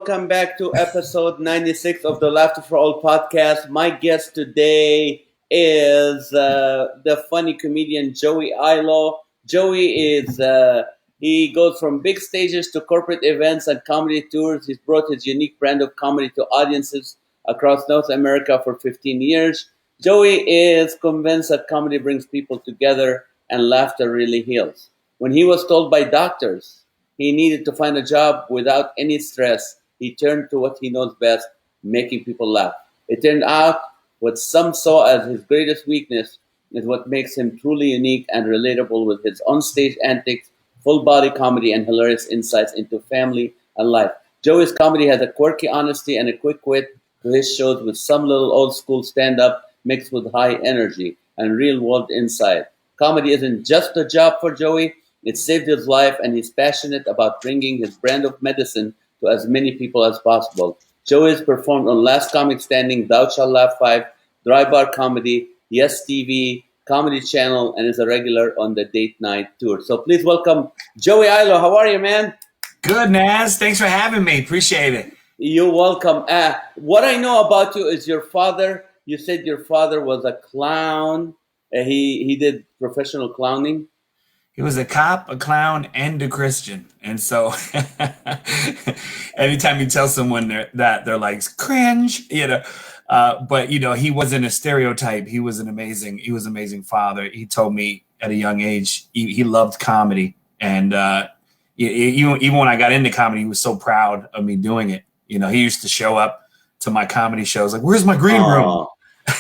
welcome back to episode 96 of the Laughter for All podcast. My guest today is the funny comedian Joey ILO. Joey he goes from big stages to corporate events and comedy tours. He's brought his unique brand of comedy to audiences across North America for 15 years. Joey is convinced that comedy brings people together and laughter really heals. When he was told by doctors he needed to find a job without any stress, he turned to what he knows best, making people laugh. It turned out what some saw as his greatest weakness is what makes him truly unique and relatable with his onstage antics, full-body comedy, and hilarious insights into family and life. Joey's comedy has a quirky honesty and a quick wit to his shows with some little old-school stand-up mixed with high energy and real-world insight. Comedy isn't just a job for Joey. It saved his life, and he's passionate about bringing his brand of medicine to as many people as possible. Joey has performed on Last Comic Standing, Thou Shalt Laugh 5, Dry Bar Comedy, Yes TV, Comedy Channel, and is a regular on the Date Night Tour. So please welcome Joey ILO. How are you, man? Good, Naz. Thanks for having me. Appreciate it. You're welcome. What I know about you is your father. You said your father was a clown. He did professional clowning. He was a cop, a clown, and a Christian. And so anytime you tell someone that, they're like, cringe, but he wasn't a stereotype. He was an amazing father. He told me at a young age, he loved comedy. And even when I got into comedy, he was so proud of me doing it. He used to show up to my comedy shows like, where's my green room?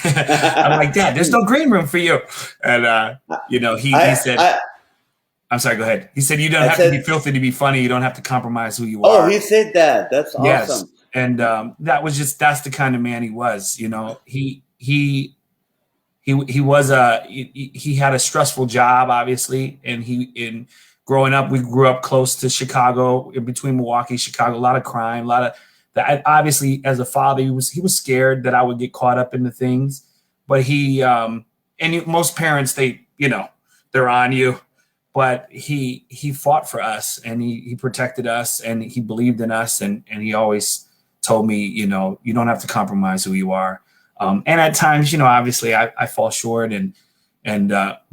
I'm like, Dad, there's no green room for you. And, he said... I'm sorry, go ahead. He said, you don't have to be filthy to be funny. You don't have to compromise who you are. Oh, he said that. That's awesome. Yes. And that's the kind of man he was. He had a stressful job, obviously. And growing up, we grew up close to Chicago, in between Milwaukee, Chicago, a lot of crime, a lot of that. Obviously, as a father, he was scared that I would get caught up into things. But most parents, they're on you. But he fought for us, and he protected us, and he believed in us, and he always told me, you don't have to compromise who you are. And at times, obviously I fall short and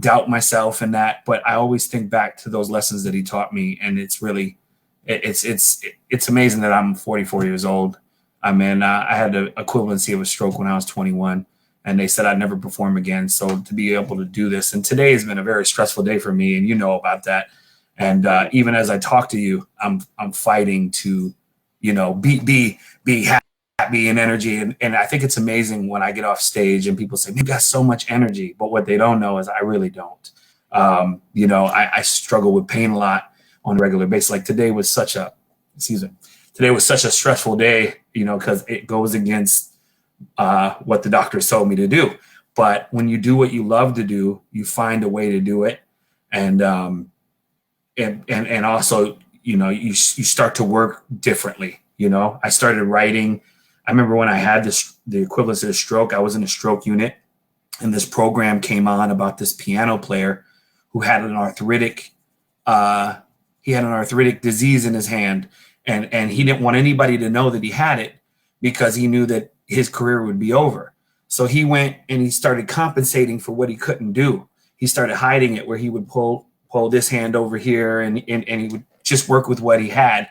doubt myself and that, but I always think back to those lessons that he taught me, and it's really, it's amazing that I'm 44 years old. I mean, I had the equivalency of a stroke when I was 21. And they said I'd never perform again. So to be able to do this, and today has been a very stressful day for me, and you know about that. And even as I talk to you, I'm fighting to, be happy and energy. And I think it's amazing when I get off stage and people say, "You got so much energy," but what they don't know is I really don't. I struggle with pain a lot on a regular basis. Like today was such a stressful day, because it goes against what the doctors told me to do. But when you do what you love to do, you find a way to do it. And also, you start to work differently. I started writing. I remember when I had the equivalent of a stroke, I was in a stroke unit, and this program came on about this piano player who had an arthritic disease in his hand. And he didn't want anybody to know that he had it, because he knew that his career would be over. So he went and he started compensating for what he couldn't do. He started hiding it, where he would pull this hand over here and he would just work with what he had.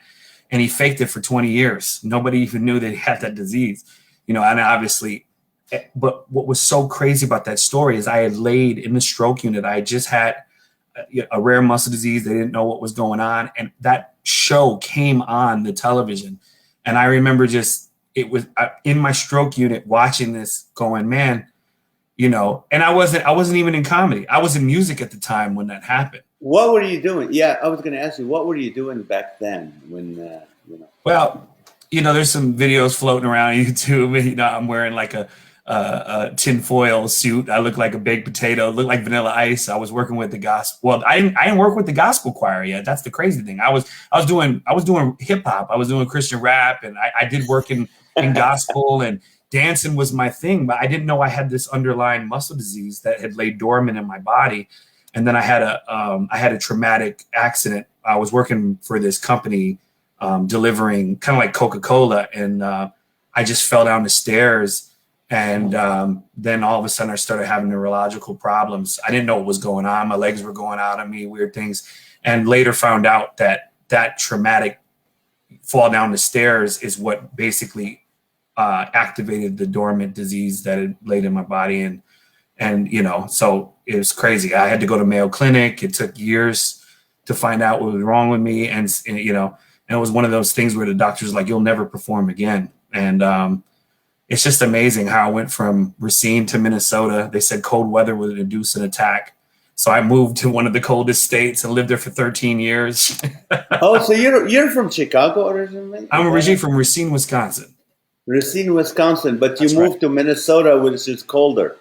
And he faked it for 20 years. Nobody even knew that he had that disease, and obviously, but what was so crazy about that story is I had laid in the stroke unit. I had just had a rare muscle disease. They didn't know what was going on. And that show came on the television. And I remember it was in my stroke unit watching this going, man, and I wasn't even in comedy. I was in music at the time when that happened. What were you doing? Yeah, I was going to ask you, what were you doing back then when, Well, there's some videos floating around YouTube. I'm wearing like a tinfoil suit. I look like a baked potato, look like Vanilla Ice. I was working with the gospel. Well, I didn't work with the gospel choir yet. That's the crazy thing. I was doing hip hop. I was doing Christian rap, and I did work in gospel, and dancing was my thing. But I didn't know I had this underlying muscle disease that had laid dormant in my body. And then I had a traumatic accident. I was working for this company delivering kind of like Coca-Cola. And I just fell down the stairs. And then all of a sudden I started having neurological problems. I didn't know what was going on. My legs were going out on me, weird things. And later found out that traumatic fall down the stairs is what basically activated the dormant disease that had laid in my body. And so it was crazy. I had to go to Mayo Clinic. It took years to find out what was wrong with me. And it was one of those things where the doctor's like, you'll never perform again. And it's just amazing how I went from Racine to Minnesota. They said cold weather would induce an attack. So I moved to one of the coldest states and lived there for 13 years. Oh, so you're from Chicago originally? I'm originally from Racine, Wisconsin. Racine, Wisconsin, but you That's moved right. to Minnesota, which is colder.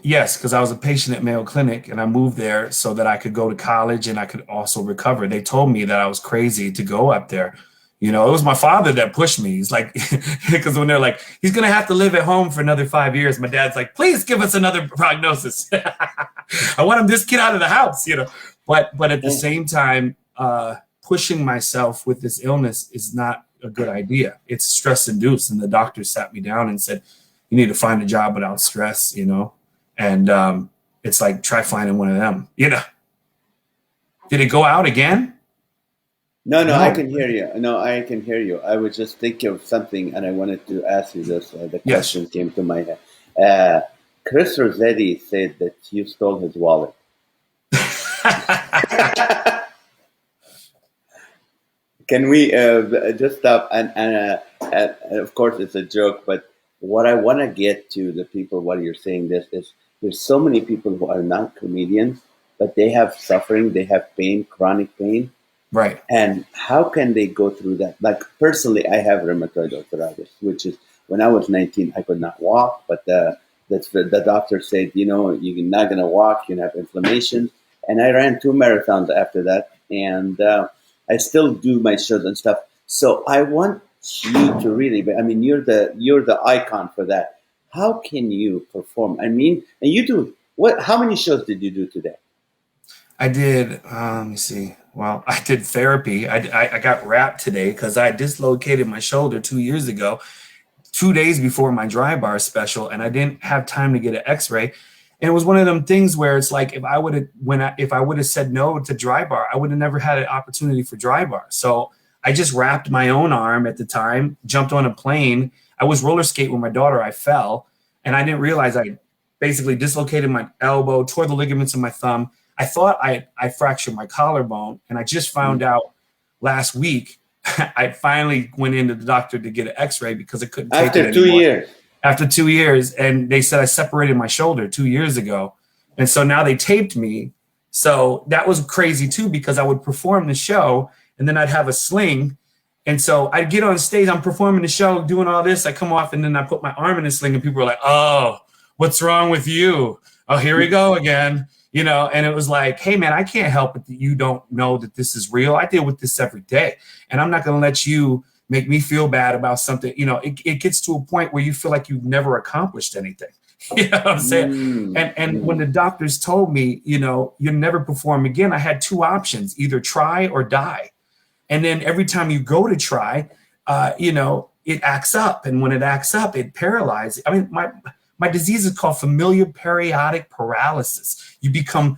Yes, because I was a patient at Mayo Clinic and I moved there so that I could go to college and I could also recover. They told me that I was crazy to go up there. It was my father that pushed me. He's like, because when they're like, he's going to have to live at home for another 5 years. My dad's like, please give us another prognosis. I want this kid out of the house, But at the same time, pushing myself with this illness is not a good idea. It's stress induced. And the doctor sat me down and said, you need to find a job without stress, And it's like, try finding one of them, Did it go out again? No, I can hear you. No, I can hear you. I was just thinking of something, and I wanted to ask you this. The question came to my head. Chris Rossetti said that you stole his wallet. Can we just stop? And of course, it's a joke, but what I want to get to the people while you're saying this is there's so many people who are not comedians, but they have suffering, they have pain, chronic pain. Right. And how can they go through that? Like personally, I have rheumatoid arthritis, which is when I was 19, I could not walk, but the doctor said, you're not going to walk, you have inflammation. And I ran 2 marathons after that. And I still do my shows and stuff. So I want you to really, you're the icon for that. How can you perform? And you do what? How many shows did you do today? I did. Let me see. Well, I did therapy. I got wrapped today because I dislocated my shoulder 2 years ago, 2 days before my dry bar special, and I didn't have time to get an X-ray. And it was one of them things where it's like if I would have said no to dry bar, I would have never had an opportunity for dry bar. So I just wrapped my own arm at the time, jumped on a plane. I was roller skating with my daughter. I fell, and I didn't realize I basically dislocated my elbow, tore the ligaments in my thumb. I thought I fractured my collarbone, and I just found out last week. I finally went into the doctor to get an X-ray because I couldn't take it anymore. After 2 years. After 2 years, and they said I separated my shoulder 2 years ago, and so now they taped me. So that was crazy too because I would perform the show, and then I'd have a sling, and so I'd get on stage. I'm performing the show, doing all this. I come off, and then I put my arm in a sling, and people are like, "Oh, what's wrong with you? Oh, here we go again." And it was like, hey, man, I can't help it that you don't know that this is real. I deal with this every day, and I'm not going to let you make me feel bad about something. It gets to a point where you feel like you've never accomplished anything. You know what I'm saying? And when the doctors told me, you'll never perform again, I had 2 options, either try or die. And then every time you go to try, it acts up. And when it acts up, it paralyzes. My disease is called familial periodic paralysis. You become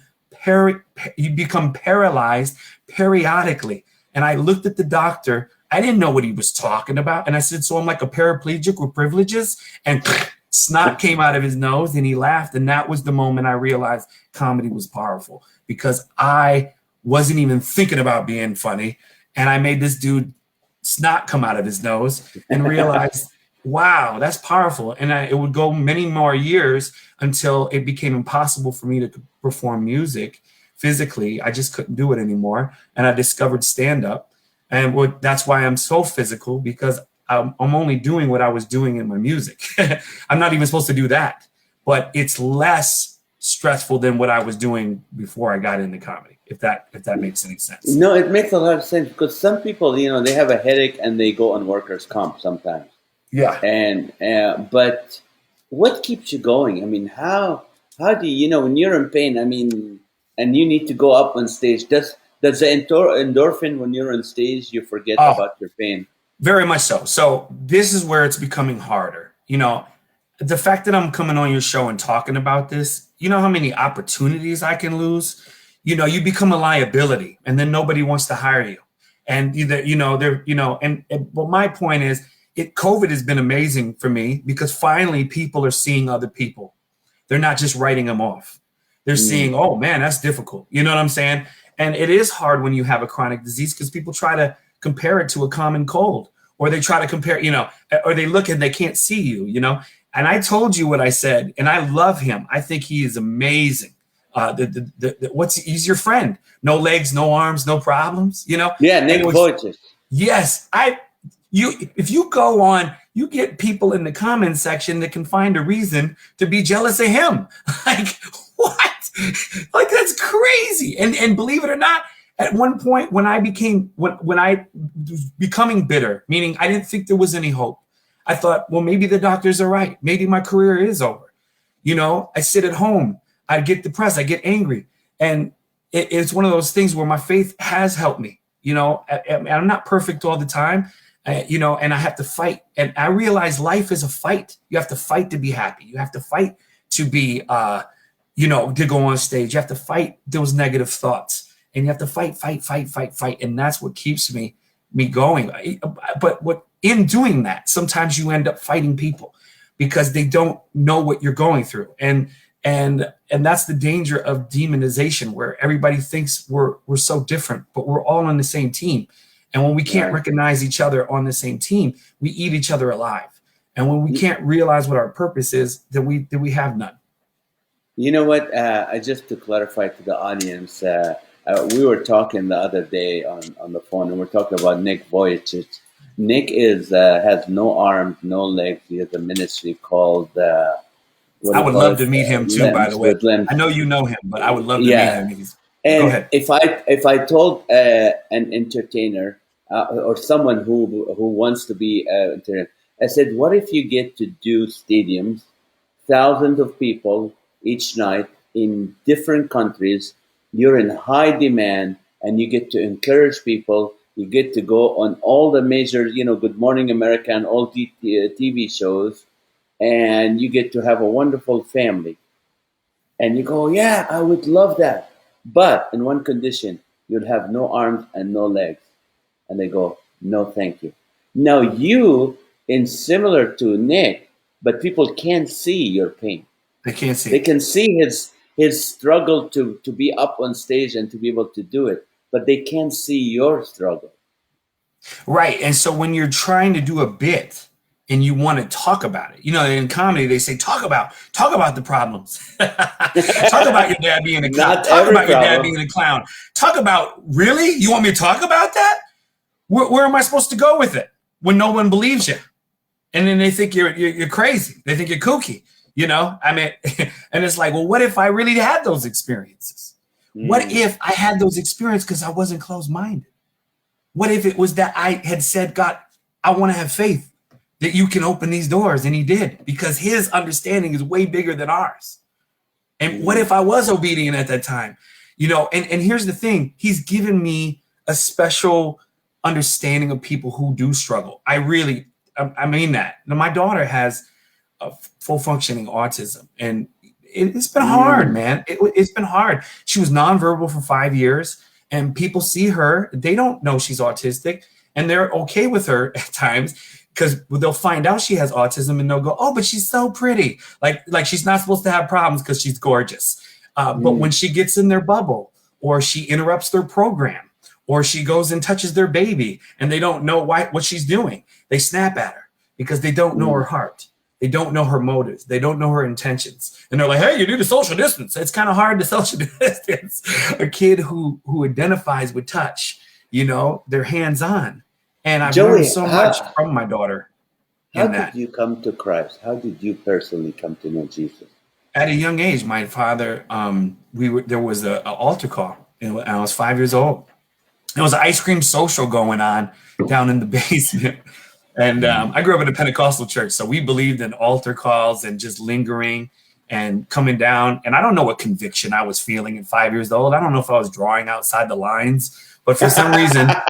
paralyzed periodically. And I looked at the doctor. I didn't know what he was talking about. And I said, so I'm like a paraplegic with privileges? And snot came out of his nose and he laughed. And that was the moment I realized comedy was powerful because I wasn't even thinking about being funny. And I made this dude snot come out of his nose and realized, wow, that's powerful. And it would go many more years until it became impossible for me to perform music physically. I just couldn't do it anymore. And I discovered stand-up. And that's why I'm so physical, because I'm only doing what I was doing in my music. I'm not even supposed to do that. But it's less stressful than what I was doing before I got into comedy, if that makes any sense. No, it makes a lot of sense because some people, they have a headache and they go on workers' comp sometimes. Yeah. And but what keeps you going? How do you when you're in pain? And you need to go up on stage. Does the endorphin, when you're on stage, you forget Oh, about your pain? very much so. So this is where it's becoming harder. The fact that I'm coming on your show and talking about this, you know how many opportunities I can lose? You become a liability and then nobody wants to hire you. And but my point is COVID has been amazing for me because finally people are seeing other people. They're not just writing them off. They're seeing, oh man, that's difficult. You know what I'm saying? And it is hard when you have a chronic disease because people try to compare it to a common cold, or they try to compare, or they look and they can't see you, And I told you what I said, and I love him. I think he is amazing. He's your friend. No legs, no arms, no problems, Yeah, Nick Vujicic. Yes, if you go on, you get people in the comments section that can find a reason to be jealous of him. Like, what? Like, that's crazy. And believe it or not, at one point when I was becoming bitter, meaning I didn't think there was any hope, I thought, well, maybe the doctors are right. Maybe my career is over. I sit at home. I get depressed. I get angry. And it's one of those things where my faith has helped me. I'm not perfect all the time, and I have to fight. And I realize life is a fight. You have to fight to be happy. You have to fight to be, to go on stage. You have to fight those negative thoughts. And you have to fight. And that's what keeps me going. But in doing that, sometimes you end up fighting people because they don't know what you're going through. And that's the danger of demonization, where everybody thinks we're so different, but we're all on the same team. And when we can't recognize each other on the same team, we eat each other alive. And when we can't realize what our purpose is, then we have none. You know what? Just to clarify to the audience, we were talking the other day on the phone, and we're talking about Nick Vujicic. Nick has no arms, no legs. He has a ministry called. I would love to meet him too. By the way, I know you know him, but I would love to meet him. And go ahead. If I told an entertainer or someone who wants to be an entertainer, I said, what if you get to do stadiums, thousands of people each night in different countries? You're in high demand, and you get to encourage people. You get to go on all the major, Good Morning America and all the TV shows, and you get to have a wonderful family. And you go, yeah, I would love that. But in one condition, you'll have no arms and no legs. And they go, no, thank you. Now you, in similar to Nick, but people can't see your pain. They can't see. They can see his struggle to be up on stage and to be able to do it, but they can't see your struggle. Right. And so when you're trying to do a bit and you want to talk about it, in comedy, they say, talk about the problems. Talk about your dad being a clown. Talk about your dad being a clown. Talk about, really? You want me to talk about that? Where am I supposed to go with it when no one believes you? And then they think you're crazy. They think you're kooky. And it's like, well, what if I really had those experiences? What if I had those experiences because I wasn't closed-minded? What if it was that I had said, God, I want to have faith that you can open these doors? And he did, because his understanding is way bigger than ours. And what if I was obedient at that time? And here's the thing. He's given me a special understanding of people who do struggle. I mean that. Now, my daughter has a full functioning autism, and it's been hard, man. It's been hard. She was nonverbal for 5 years, and people see her. They don't know she's autistic, and they're okay with her at times because they'll find out she has autism and they'll go, oh, but she's so pretty. Like she's not supposed to have problems because she's gorgeous. But when she gets in their bubble, or she interrupts their program, or she goes and touches their baby and they don't know what she's doing, they snap at her because they don't know her heart. They don't know her motives. They don't know her intentions. And they're like, hey, you need to social distance. It's kind of hard to social distance a kid who identifies with touch. They're hands-on. And I've learned so much from my daughter. How did you come to Christ? How did you personally come to know Jesus? At a young age, my father, there was an altar call. And I was 5 years old. There was an ice cream social going on down in the basement. And I grew up in a Pentecostal church, so we believed in altar calls and just lingering. and coming down. And I don't know what conviction I was feeling at 5 years old. I don't know if I was drawing outside the lines, but for some reason, funny.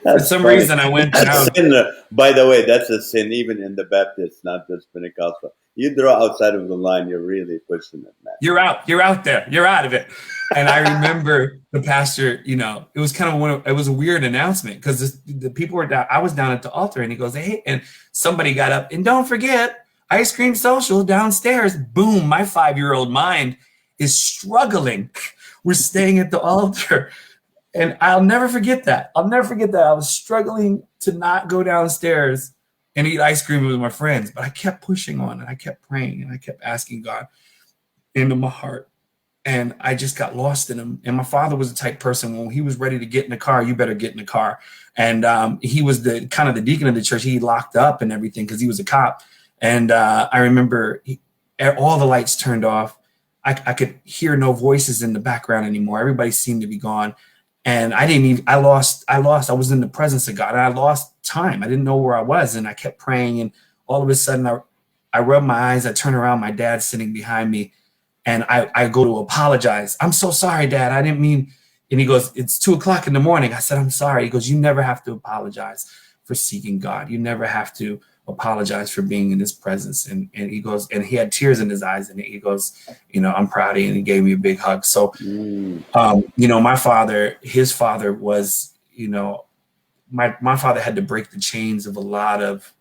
I went That's down. sin. By the way, that's a sin even in the Baptist, not just Pentecostal. You draw outside of the line, you're really pushing it, man. You're out there. You're out of it. And I remember the pastor, you know, it was kind of it was a weird announcement because the people were down. I was down at the altar and he goes, hey, and somebody got up and don't forget ice cream social downstairs. Boom. My 5-year-old mind is struggling. We're staying at the altar. And I'll never forget that. I was struggling to not go downstairs and eat ice cream with my friends, but I kept pushing on and I kept praying and I kept asking God into my heart. And I just got lost in him. And my father was the type person when he was ready to get in the car, you better get in the car. And he was the kind of the deacon of the church. He locked up and everything because he was a cop. And I remember all the lights turned off. I could hear no voices in the background anymore. Everybody seemed to be gone. And I was in the presence of God and I lost time. I didn't know where I was. And I kept praying. And all of a sudden I rubbed my eyes. I turn around, my dad's sitting behind me and I go to apologize. I'm so sorry, Dad. I didn't mean. And he goes, it's 2:00 in the morning. I said, I'm sorry. He goes, you never have to apologize for seeking God. You never have to apologize for being in his presence. And he goes, and he had tears in his eyes and he goes, you know, I'm proud of you. And he gave me a big hug. So, you know, his father was, you know, my father had to break the chains of a lot of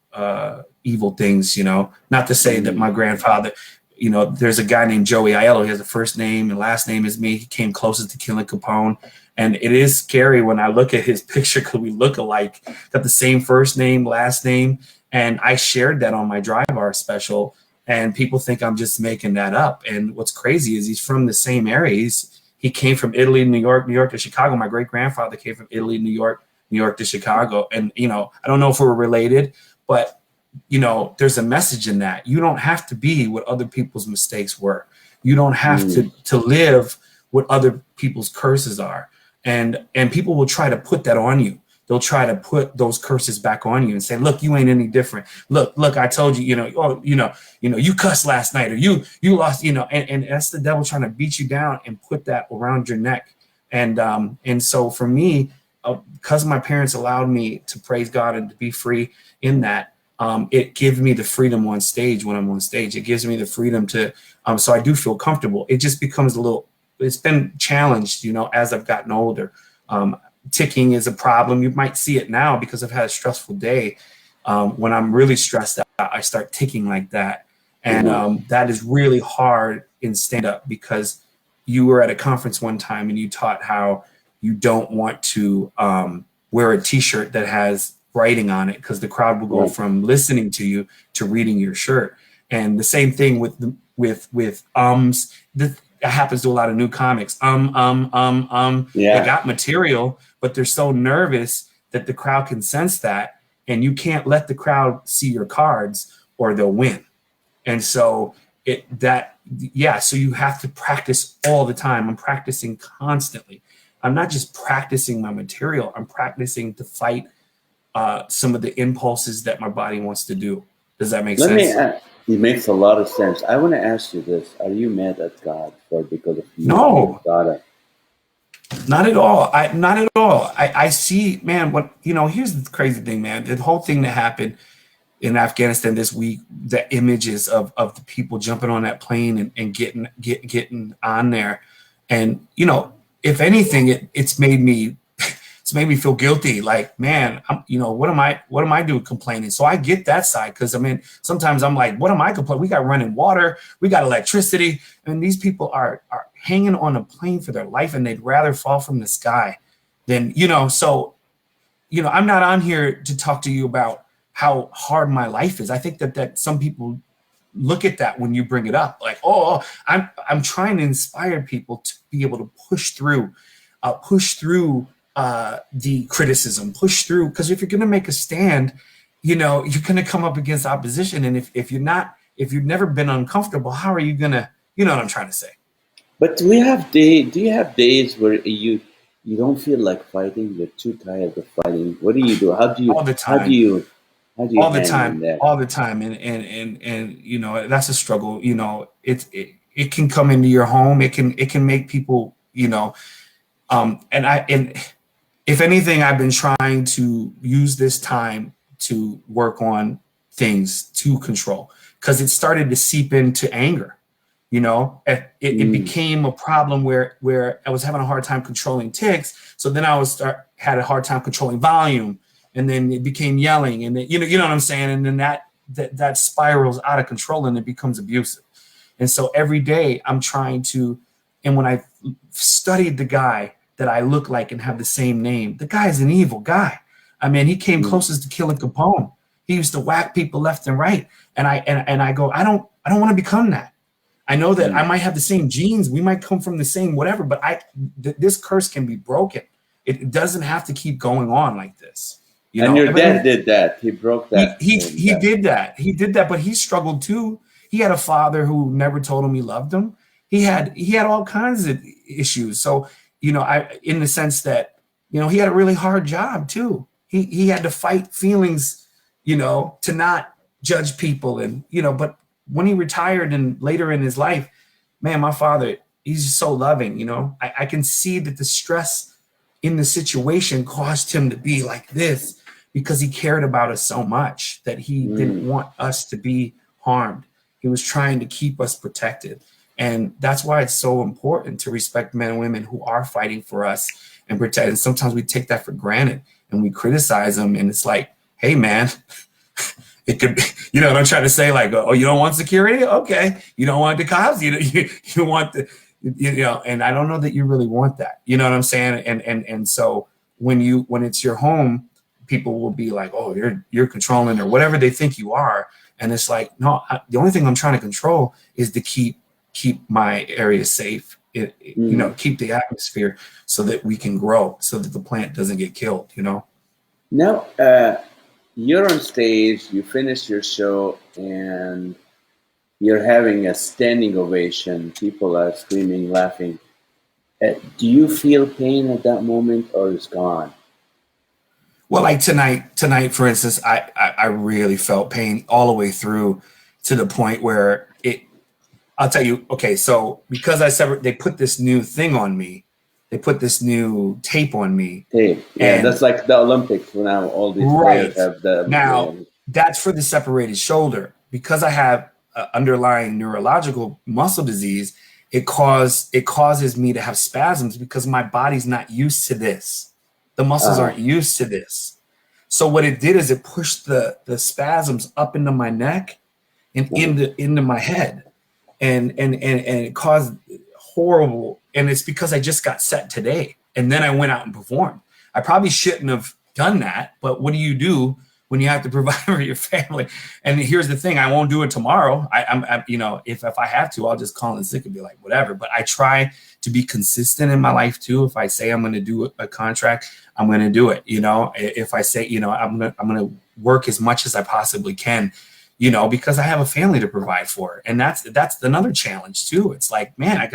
evil things, you know, not to say that my grandfather, you know, there's a guy named Joey ILO. He has a first name and last name is me. He came closest to killing Capone. And it is scary when I look at his picture because we look alike, got the same first name, last name. And I shared that on my Dry Bar special and people think I'm just making that up. And what's crazy is he's from the same area. He came from Italy, New York to Chicago. My great grandfather came from Italy, New York to Chicago. And, you know, I don't know if we're related, but, you know, there's a message in that. You don't have to be what other people's mistakes were. You don't have to live what other people's curses are. And people will try to put that on you. They'll try to put those curses back on you and say, look, you ain't any different. Look, I told you, you cussed last night or you lost, and that's the devil trying to beat you down and put that around your neck. And so for me, because my parents allowed me to praise God and to be free in that, it gives me the freedom on stage when I'm on stage. It gives me the freedom to, so I do feel comfortable. It just becomes it's been challenged, as I've gotten older. Ticking is a problem. You might see it now because I've had a stressful day. When I'm really stressed out, I start ticking like that. And that is really hard in stand-up because you were at a conference one time and you taught how you don't want to wear a t-shirt that has writing on it because the crowd will go from listening to you to reading your shirt. And the same thing with that happens to a lot of new comics. They got material, but they're so nervous that the crowd can sense that, and you can't let the crowd see your cards or they'll win. And so so you have to practice all the time. I'm practicing constantly. I'm not just practicing my material. I'm practicing to fight some of the impulses that my body wants to do. Does that make sense? It makes a lot of sense. I want to ask you this. Are you mad at God because of you? No. Not at all. Not at all. I see, man, here's the crazy thing, man. The whole thing that happened in Afghanistan this week, the images of the people jumping on that plane and getting on there. And, if anything, it's made me feel guilty. Like, man, what am I doing complaining? So I get that side because sometimes I'm like, what am I complaining? We got running water, we got electricity, and these people are hanging on a plane for their life, and they'd rather fall from the sky than So, I'm not on here to talk to you about how hard my life is. I think that some people look at that when you bring it up, like, I'm trying to inspire people to be able to push through the criticism, push through, because if you're going to make a stand, you're going to come up against opposition. And if you've never been uncomfortable, how are you going to, what I'm trying to say? But do you have days where you don't feel like fighting? You're too tired of fighting. What do you do? All the time. How do you all the handle time, that? all the time. And you know, that's a struggle. You know, it can come into your home. It can make people, you know, and if anything, I've been trying to use this time to work on things to control, because it started to seep into anger. You know, it Mm, became a problem where I was having a hard time controlling ticks. So then had a hard time controlling volume, and then it became yelling, and then, you know what I'm saying. And then that spirals out of control, and it becomes abusive. And so every day I'm trying to, and when I studied the guy that I look like and have the same name, the guy is an evil guy. I mean, he came mm, closest to killing Capone. He used to whack people left and right. And I go, I don't want to become that. I know that I mm. might have the same genes. We might come from the same whatever, but this curse can be broken. It doesn't have to keep going on like this. You And know, your dad did that. He broke he that. he he did that. He did that, but he struggled too. He had a father who never told him he loved him. He had all kinds of issues. So, you know, in the sense that, you know, he had a really hard job too. He had to fight feelings, you know, to not judge people, and, you know, but when he retired and later in his life, man, my father, he's just so loving, you know. I can see that the stress in the situation caused him to be like this, because he cared about us so much that he didn't Mm, want us to be harmed. He was trying to keep us protected. And that's why it's so important to respect men and women who are fighting for us and protect. And sometimes we take that for granted and we criticize them. And it's like, hey, man, it could be, you know what I'm trying to say? Like, oh, you don't want security? Okay. You don't want the cops? You want the, you know, and I don't know that you really want that. You know what I'm saying? And so when it's your home, people will be like, oh, you're controlling, or whatever they think you are. And it's like, no, the only thing I'm trying to control is to keep my area safe. You know, mm. keep the atmosphere so that we can grow, so that the plant doesn't get killed, you know? Now, you're on stage, you finish your show, and you're having a standing ovation. People are screaming, laughing. Do you feel pain at that moment, or it's gone? Well, like tonight, for instance, I really felt pain all the way through, to the point where I'll tell you, okay, so because they put this new thing on me, they put this new tape on me, Hey, yeah, and that's like the Olympics now. All these players right have the. now, Yeah. that's for the separated shoulder. Because I have underlying neurological muscle disease, it causes me to have spasms, because my body's not used to this. The muscles Uh, aren't used to this. So what it did is it pushed the spasms up into my neck and uh, into my head, and it caused horrible. And it's because I just got set today, and then I went out and performed. I probably shouldn't have done that, but what do you do when you have to provide for your family? And here's the thing: I won't do it tomorrow. I'm you know, if I have to, I'll just call in sick and be like, whatever. But I try to be consistent in my life too. If I say I'm going to do a contract, I'm going to do it. You know, if I say, you know, I'm going to work as much as I possibly can, you know, because I have a family to provide for. And that's another challenge too. It's like, man,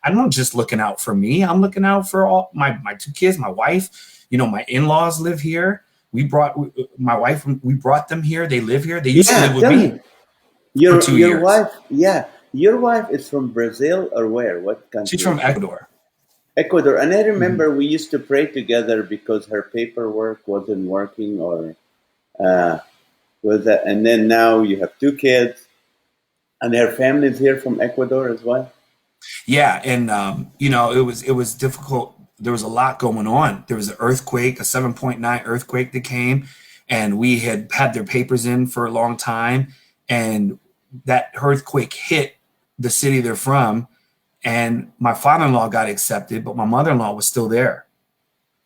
I'm not just looking out for me. I'm looking out for all my two kids, my wife. You know, my in-laws live here. My wife, we brought them here. They live here. They used to live yeah, with tell me me, for your 2 years. wife. Yeah, your wife is from Brazil or where? What She's country from is she? Ecuador. Ecuador. And I Mhm. remember we used to pray together because her paperwork wasn't working, or uh, was that? And then now you have two kids, and her family's here from Ecuador as well. Yeah, and you know, it was difficult. There was a lot going on. There was an earthquake, a 7.9 earthquake that came, and we had their papers in for a long time, and that earthquake hit the city they're from, and my father-in-law got accepted, but my mother-in-law was still there.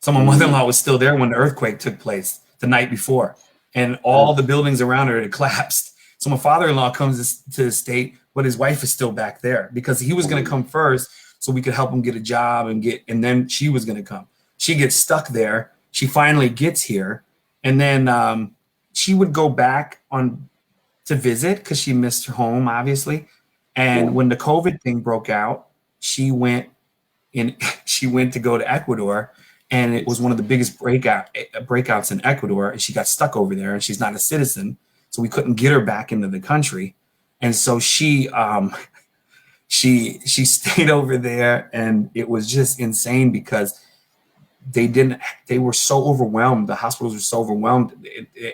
So my Mm. mother-in-law was still there when the earthquake took place the night before, and Uh, all the buildings around her had collapsed. So my father-in-law comes to the state, but his wife is still back there, because he was going to mm, come first, so we could help him get a job and then she was going to come. She gets stuck there. She finally gets here, and then she would go back on to visit because she missed her home, obviously. yeah. And when the COVID thing broke out, she went in. She went to go to Ecuador, and it was one of the biggest breakouts in Ecuador, and she got stuck over there, and she's not a citizen, so we couldn't get her back into the country, and so she stayed over there, and it was just insane because they were so overwhelmed. The hospitals were so overwhelmed,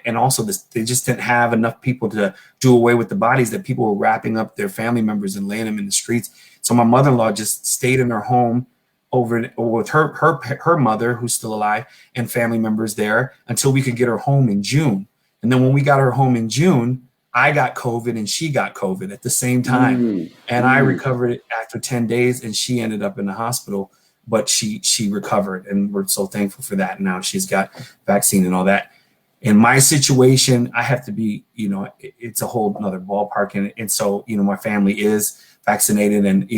and also they just didn't have enough people to do away with the bodies, that people were wrapping up their family members and laying them in the streets. So my mother-in-law just stayed in her home over with her mother, who's still alive, and family members there until we could get her home in June. And then when we got her home in June, I got COVID and she got COVID at the same time. And I recovered after 10 days, and she ended up in the hospital, but she recovered, and we're so thankful for that. Now she's got vaccine and all that. In my situation, I have to be, it's a whole another ballpark. And so, my family is vaccinated, and,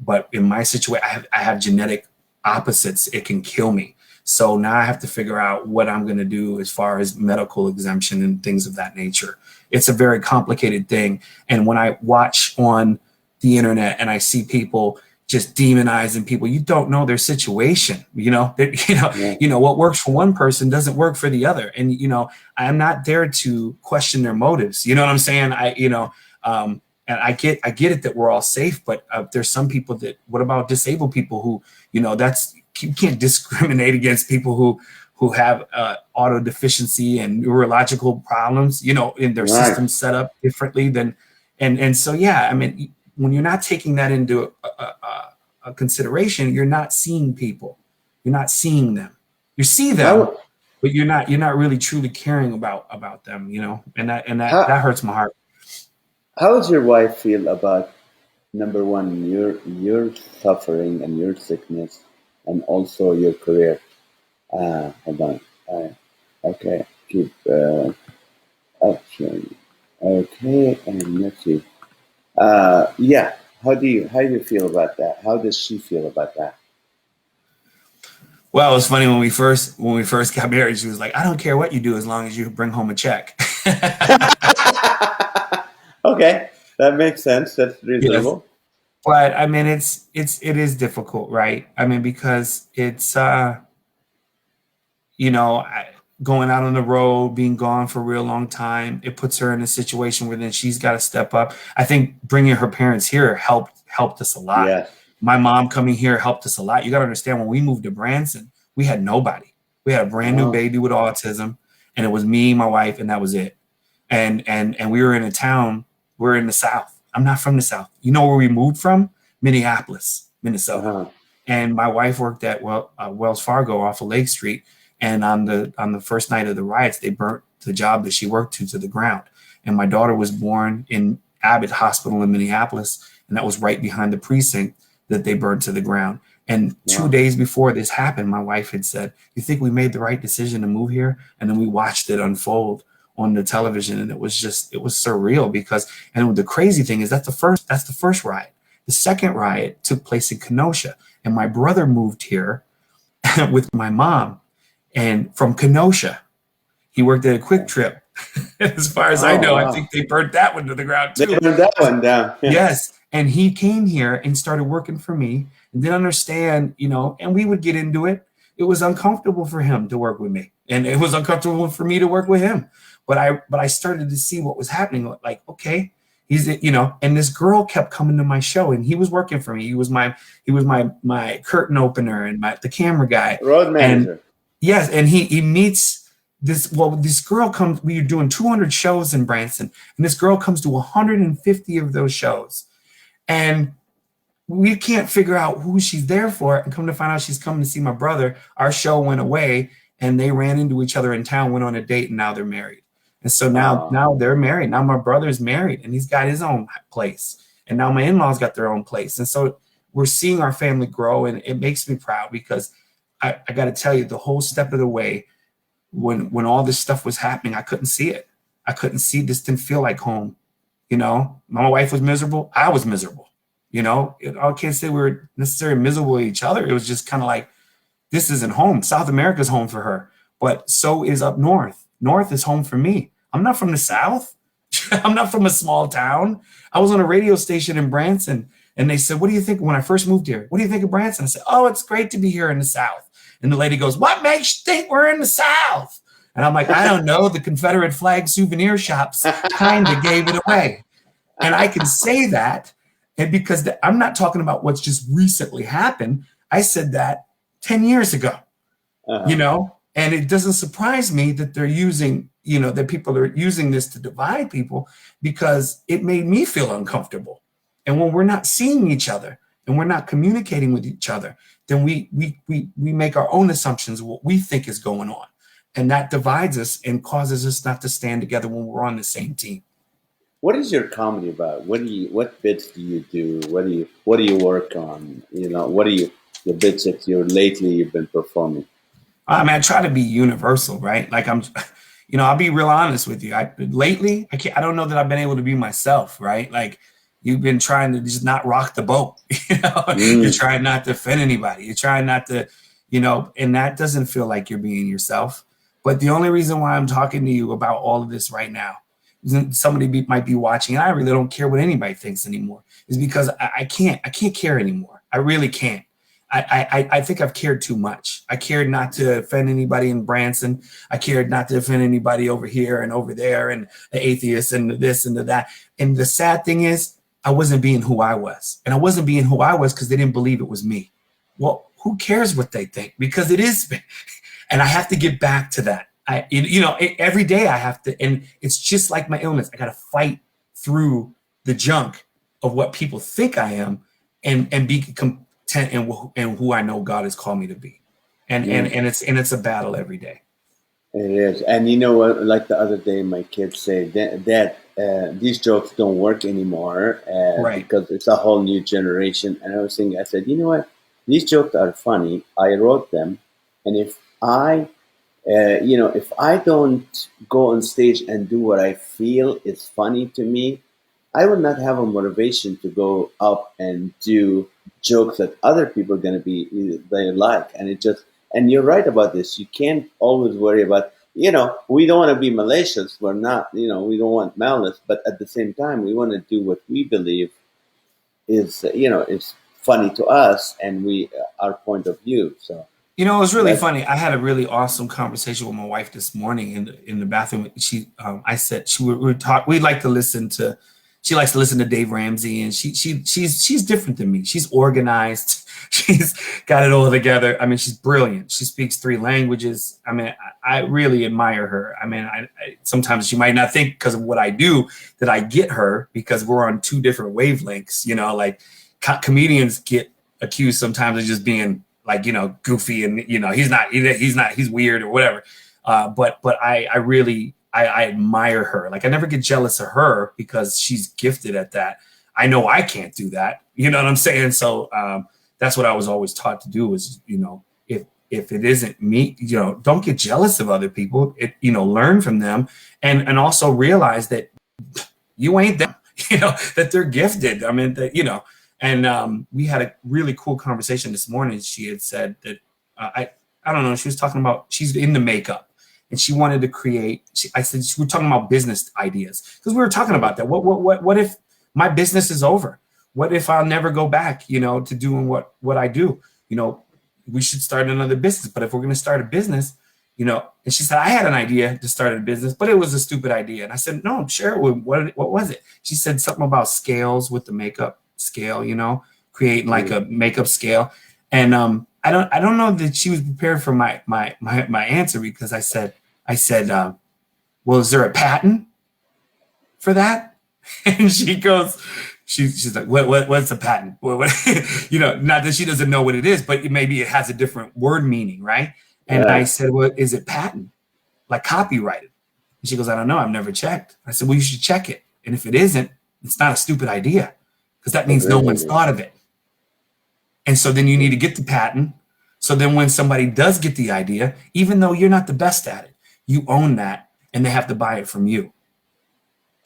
but in my situation, I have genetic opposites. It can kill me. So now I have to figure out what I'm going to do as far as medical exemption and things of that nature. It's a very complicated thing. And when I watch on the internet and I see people just demonizing people, you don't know their situation, what works for one person doesn't work for the other. And, I'm not there to question their motives. You know what I'm saying? And I get it that we're all safe, but there's some people what about disabled people who, you can't discriminate against people who have auto deficiency and neurological problems, in their system set up differently than, and so, yeah, I mean, when you're not taking that into a consideration, you're not seeing people, you're not seeing them, you see them, but you're not really truly caring about them, and that hurts my heart. How does your wife feel about, number one, your suffering and your sickness, and also your career? Hold on. Okay. Keep option. Okay, and let's see. Yeah. How do you feel about that? How does she feel about that? Well, it's funny when we first got married, she was like, "I don't care what you do as long as you bring home a check." Okay, that makes sense. That's reasonable. Yes. But I mean, it is difficult, right? I mean, because it's going out on the road, being gone for a real long time, it puts her in a situation where then she's got to step up. I think bringing her parents here helped us a lot. Yeah. My mom coming here helped us a lot. You got to understand, when we moved to Branson, we had nobody. We had a brand new baby with autism, and it was me, my wife, and that was it. And we were in a town. We're in the South. I'm not from the South. You know where we moved from? Minneapolis, Minnesota. And my wife worked at Wells Fargo off of Lake Street. And on the first night of the riots, they burnt the job that she worked to the ground. And my daughter was born in Abbott Hospital in Minneapolis, and that was right behind the precinct that they burned to the ground. And 2 days before this happened, my wife had said, "You think we made the right decision to move here?" And then we watched it unfold on the television, and it was surreal because, and the crazy thing is that's the first riot. The second riot took place in Kenosha, and my brother moved here with my mom. And from Kenosha, he worked at a Quick Trip. As far as I know, I think they burnt that one to the ground too. They burned that one down. Yeah. Yes. And he came here and started working for me and didn't understand, and we would get into it. It was uncomfortable for him to work with me, and it was uncomfortable for me to work with him. But I started to see what was happening. Like, okay, he's, and this girl kept coming to my show, and he was working for me. He was my curtain opener and the camera guy. Road manager. Yes, and he meets this girl comes, we are doing 200 shows in Branson, and this girl comes to 150 of those shows. And we can't figure out who she's there for, and come to find out she's coming to see my brother. Our show went away, and they ran into each other in town, went on a date, and now they're married. And so now they're married. Now my brother's married, and he's got his own place. And now my in-laws got their own place. And so we're seeing our family grow, and it makes me proud because I got to tell you, the whole step of the way, when all this stuff was happening, I couldn't see it. I couldn't see. This didn't feel like home. My wife was miserable. I was miserable. I can't say we were necessarily miserable with each other. It was just kind of like, this isn't home. South America's home for her, but so is up north. North is home for me. I'm not from the South. I'm not from a small town. I was on a radio station in Branson, and they said, "What do you think?" When I first moved here, what do you think of Branson? I said, "Oh, it's great to be here in the South." And the lady goes, what makes you think we're in the South? And I'm like, I don't know. The Confederate flag souvenir shops kind of gave it away. And I can say that. And because I'm not talking about what's just recently happened. I said that 10 years ago, and it doesn't surprise me that they're using, that people are using this to divide people, because it made me feel uncomfortable. And when we're not seeing each other and we're not communicating with each other, then we make our own assumptions of what we think is going on. And that divides us and causes us not to stand together when we're on the same team. What is your comedy about? What bits do you do? What do you work on? What are the bits that you've been performing? I try to be universal, right? Like I'll be real honest with you. Lately, I don't know that I've been able to be myself, right? Like, you've been trying to just not rock the boat. You're trying not to offend anybody. You're trying not to, and that doesn't feel like you're being yourself. But the only reason why I'm talking to you about all of this right now, somebody might be watching, and I really don't care what anybody thinks anymore, is because I can't care anymore. I really can't. I think I've cared too much. I cared not to offend anybody in Branson. I cared not to offend anybody over here and over there, and the atheists and the this and the that. And the sad thing is, I wasn't being who I was. And I wasn't being who I was because they didn't believe it was me. Well, who cares what they think? Because it is me. And I have to get back to that. Every day I have to, and it's just like my illness. I got to fight through the junk of what people think I am, and be content in who I know God has called me to be. And it's a battle every day. It is. And you know what, like the other day, my kids say that these jokes don't work anymore, right, because it's a whole new generation. And I was thinking, I said, you know what, these jokes are funny. I wrote them. And if I don't go on stage and do what I feel is funny to me, I will not have a motivation to go up and do jokes that other people are going to they like. And you're right about this. You can't always worry about, we don't want to be malicious. We're not, we don't want malice. But at the same time, we want to do what we believe is funny to us and our point of view. So. It was really funny. I had a really awesome conversation with my wife this morning in the bathroom. I said we'd like to listen to. She likes to listen to Dave Ramsey, and she's different than me. She's organized. She's got it all together. She's brilliant. She speaks 3 languages. I really admire her. I sometimes she might not think, because of what I do, that I get her, because we're on 2 different wavelengths. Like comedians get accused sometimes of just being like, goofy, and he's weird or whatever. But I really admire her. Like, I never get jealous of her because she's gifted at that. I know I can't do that. You know what I'm saying? So that's what I was always taught to do is, if it isn't me, don't get jealous of other people. Learn from them, and also realize that you ain't them, that they're gifted. And we had a really cool conversation this morning. She had said that I don't know. She was talking about, she's into makeup, and she wanted to create. I said, we're talking about business ideas, because we were talking about that. What if my business is over? What if I'll never go back, to doing what I do? We should start another business. But if we're going to start a business, and she said, I had an idea to start a business, but it was a stupid idea. And I said, no, share it with, what was it? She said something about scales with the makeup scale, creating like a makeup scale. And I don't know that she was prepared for my answer, because I said, well, is there a patent for that? And she goes, she's like, what's a patent? What not that she doesn't know what it is, but maybe it has a different word meaning, right? And I said, well, is it patent, like copyrighted? And she goes, I don't know, I've never checked. I said, well, you should check it. And if it isn't, it's not a stupid idea, because that means no one's thought of it. And so then you need to get the patent. So then when somebody does get the idea, even though you're not the best at it, you own that, and they have to buy it from you.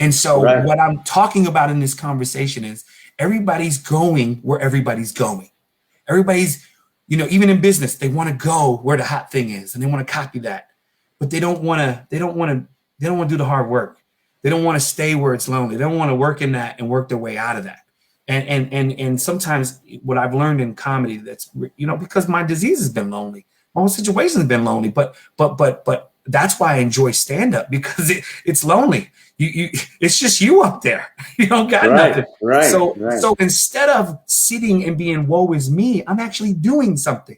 And so what I'm talking about in this conversation is everybody's going where everybody's going. Everybody's, even in business, they want to go where the hot thing is, and they want to copy that, but they don't want to do the hard work. They don't want to stay where it's lonely. They don't want to work in that and work their way out of that. And sometimes what I've learned in comedy, that's, because my disease has been lonely. my whole situation's been lonely. But that's why I enjoy stand-up, because it's lonely. It's just you up there. You don't got nothing. Right. So instead of sitting and being woe is me, I'm actually doing something.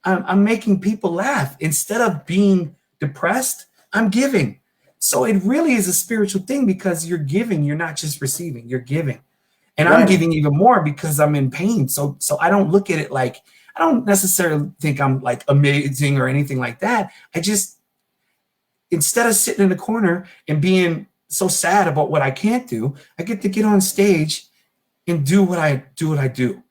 I'm making people laugh. Instead of being depressed, I'm giving. So it really is a spiritual thing, because you're giving. You're not just receiving. You're giving. And I'm giving even more because I'm in pain. So I don't look at it like, I don't necessarily think I'm like amazing or anything like that. I just, instead of sitting in the corner and being so sad about what I can't do, I get to get on stage and do what I do.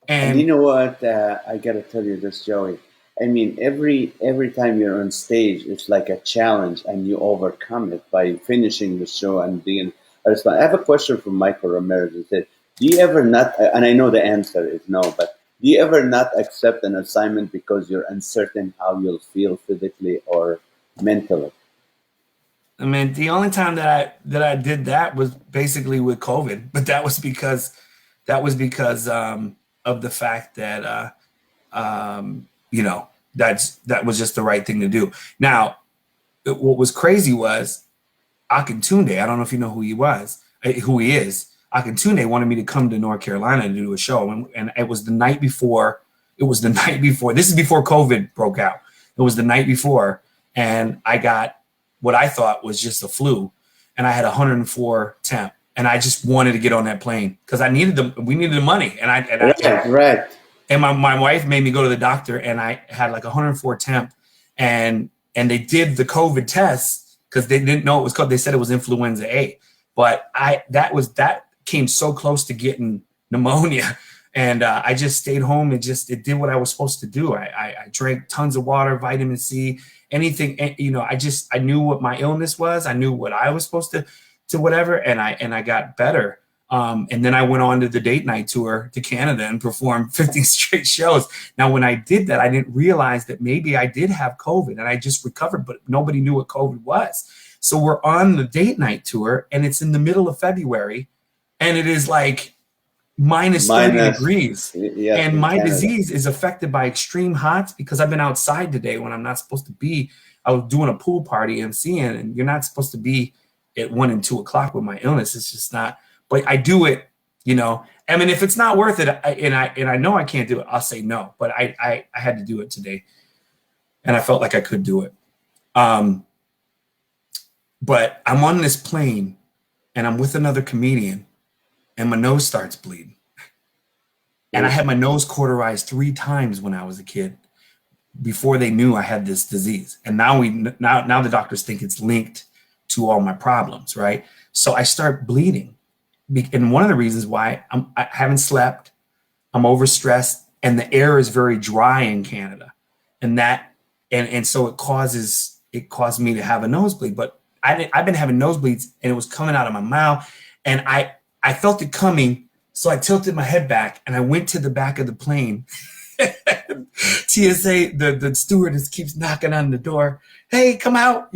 And you know what? I got to tell you this, Joey. I mean, every time you're on stage, it's like a challenge, and you overcome it by finishing the show and being a response. I have a question from Michael Ramirez. He said, do you ever not, and I know the answer is no, but do you ever not accept an assignment because you're uncertain how you'll feel physically or mentally? I mean, the only time that I did that was basically with COVID, but that was because of the fact that that was just the right thing to do. Now, what was crazy was Akintunde. I don't know if you know who he is. Akintunde wanted me to come to North Carolina to do a show, and it was the night before. This is before COVID broke out. It was the night before, and I got what I thought was just a flu, and I had 104 temp, and I just wanted to get on that plane because we needed the money, and And my wife made me go to the doctor, and I had like 104 temp, and they did the COVID test because they didn't know it was COVID. They said it was influenza A, but that came so close to getting pneumonia, and I just stayed home and it did what I was supposed to do. I drank tons of water, vitamin C, anything. I knew what my illness was. I knew what I was supposed to whatever, and I got better. And then I went on to the date night tour to Canada and performed 50 straight shows. Now, when I did that, I didn't realize that maybe I did have COVID and I just recovered, but nobody knew what COVID was. So we're on the date night tour, and it's in the middle of February, and it is like minus 30 degrees. And my disease is affected by extreme hots because I've been outside today when I'm not supposed to be. I was doing a pool party emceeing, and you're not supposed to be at 1 and 2 o'clock with my illness. It's just not. But I do it, I mean, if it's not worth it, and I know I can't do it, I'll say no. But I had to do it today, and I felt like I could do it. But I'm on this plane, and I'm with another comedian, and my nose starts bleeding. And I had my nose cauterized 3 times when I was a kid before they knew I had this disease. And now the doctors think it's linked to all my problems, right? So I start bleeding. And one of the reasons why I haven't slept, I'm overstressed, and the air is very dry in Canada, and so it caused me to have a nosebleed. But I've been having nosebleeds, and it was coming out of my mouth, and I felt it coming, so I tilted my head back, and I went to the back of the plane. TSA, the stewardess keeps knocking on the door. Hey, come out,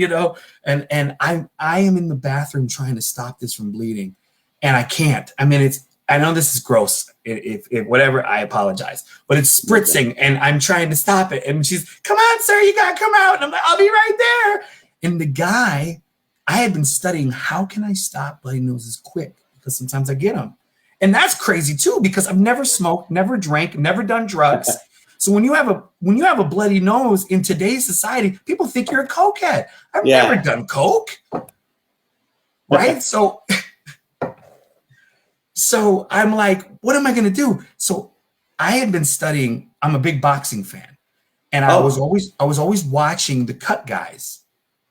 and I am in the bathroom trying to stop this from bleeding. And I can't. I mean, I know this is gross. If whatever, I apologize. But it's spritzing, and I'm trying to stop it. And she's, come on, sir, you got to come out. And I'm like, I'll be right there. And the guy, I had been studying, how can I stop bloody noses quick? Because sometimes I get them. And that's crazy, too, because I've never smoked, never drank, never done drugs. So when you have a bloody nose in today's society, people think you're a cokehead. I've never done coke. Right? So I'm like, what am I going to do? So I had been studying. I'm a big boxing fan, and I was always watching the cut guys.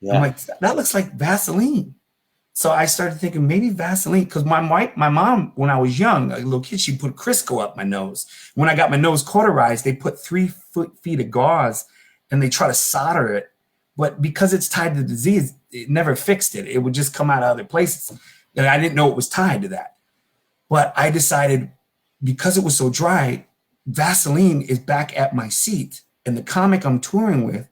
Yeah. I'm like, that looks like Vaseline. So I started thinking maybe Vaseline, because my mom, when I was young, a little kid, she put Crisco up my nose. When I got my nose cauterized, they put 3 feet of gauze, and they try to solder it. But because it's tied to the disease, it never fixed it. It would just come out of other places, and I didn't know it was tied to that. But I decided, because it was so dry, Vaseline is back at my seat. And the comic I'm touring with,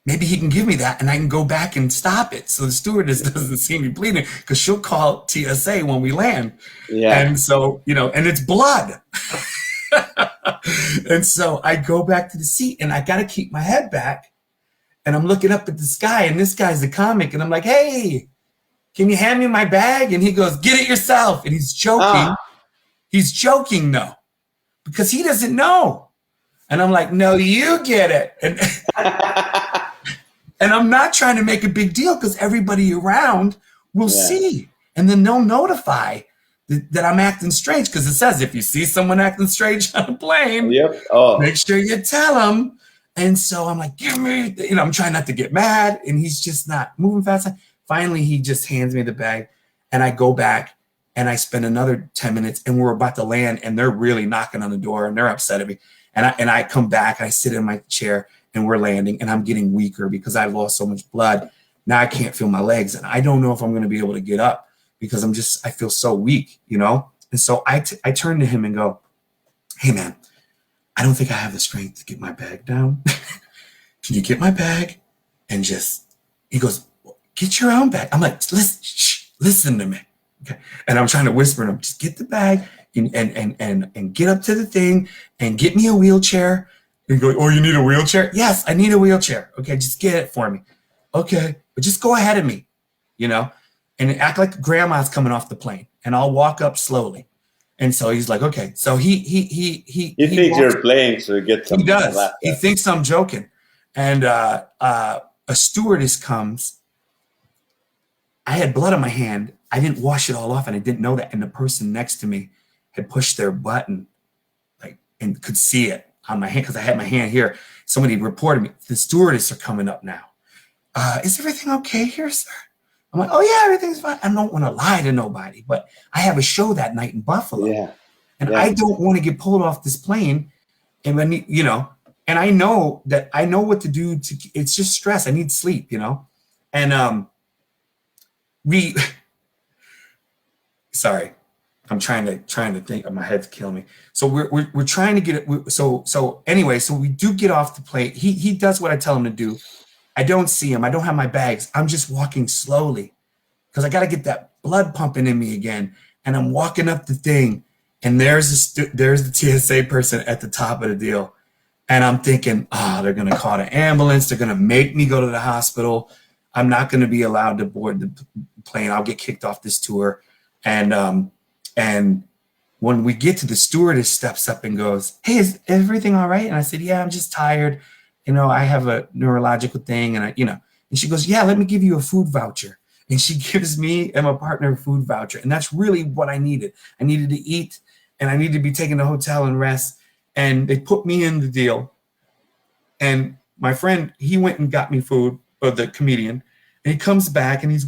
maybe he can give me that and I can go back and stop it. So the stewardess doesn't see me bleeding, because she'll call TSA when we land. Yeah. And so, and it's blood. And so I go back to the seat and I got to keep my head back. And I'm looking up at the sky and this guy's a comic. And I'm like, hey, can you hand me my bag? And he goes, get it yourself. And he's joking. He's joking though, because he doesn't know. And I'm like, no, you get it. And, and I'm not trying to make a big deal because everybody around will see. And then they'll notify that I'm acting strange, because it says if you see someone acting strange on a plane, make sure you tell them. And so I'm like, give me, I'm trying not to get mad. And he's just not moving fast. Finally, he just hands me the bag and I go back and I spend another 10 minutes and we're about to land and they're really knocking on the door and they're upset at me. And I come back, I sit in my chair and we're landing and I'm getting weaker because I lost so much blood. Now I can't feel my legs and I don't know if I'm going to be able to get up because I feel so weak, And so I turn to him and go, hey man, I don't think I have the strength to get my bag down. Can you get my bag? And he goes, get your own bag. I'm like, listen to me. Okay. And I'm trying to whisper to him, just get the bag and get up to the thing and get me a wheelchair. And go, oh, you need a wheelchair? Yes, I need a wheelchair. Okay, just get it for me. Okay, but just go ahead of me, and act like grandma's coming off the plane. And I'll walk up slowly. And so he's like, okay. So he thinks you're playing, so he gets something. He does. He thinks I'm joking. And a stewardess comes. I had blood on my hand. I didn't wash it all off, and I didn't know that. And the person next to me had pushed their button, and could see it on my hand because I had my hand here. Somebody reported me. The stewardess are coming up now. Is everything okay here, sir? I'm like, oh yeah, everything's fine. I don't want to lie to nobody, but I have a show that night in Buffalo, and I don't want to get pulled off this plane. And when and I know what to do. It's just stress. I need sleep, and sorry, I'm trying to think. My head's killing me. So we're trying to get it. So anyway, so we do get off the plane. He does what I tell him to do. I don't see him. I don't have my bags. I'm just walking slowly because I got to get that blood pumping in me again. And I'm walking up the thing, and there's the TSA person at the top of the deal. And I'm thinking, they're going to call the ambulance. They're going to make me go to the hospital. I'm not going to be allowed to board the plane. I'll get kicked off this tour. And when we get to the stewardess steps up and goes, hey, is everything all right? And I said, yeah, I'm just tired. I have a neurological thing. And and she goes, yeah, let me give you a food voucher. And she gives me and my partner a food voucher. And that's really what I needed. I needed to eat and I needed to be taken to a hotel and rest. And they put me in the deal. And my friend, he went and got me food, or the comedian, and he comes back and he's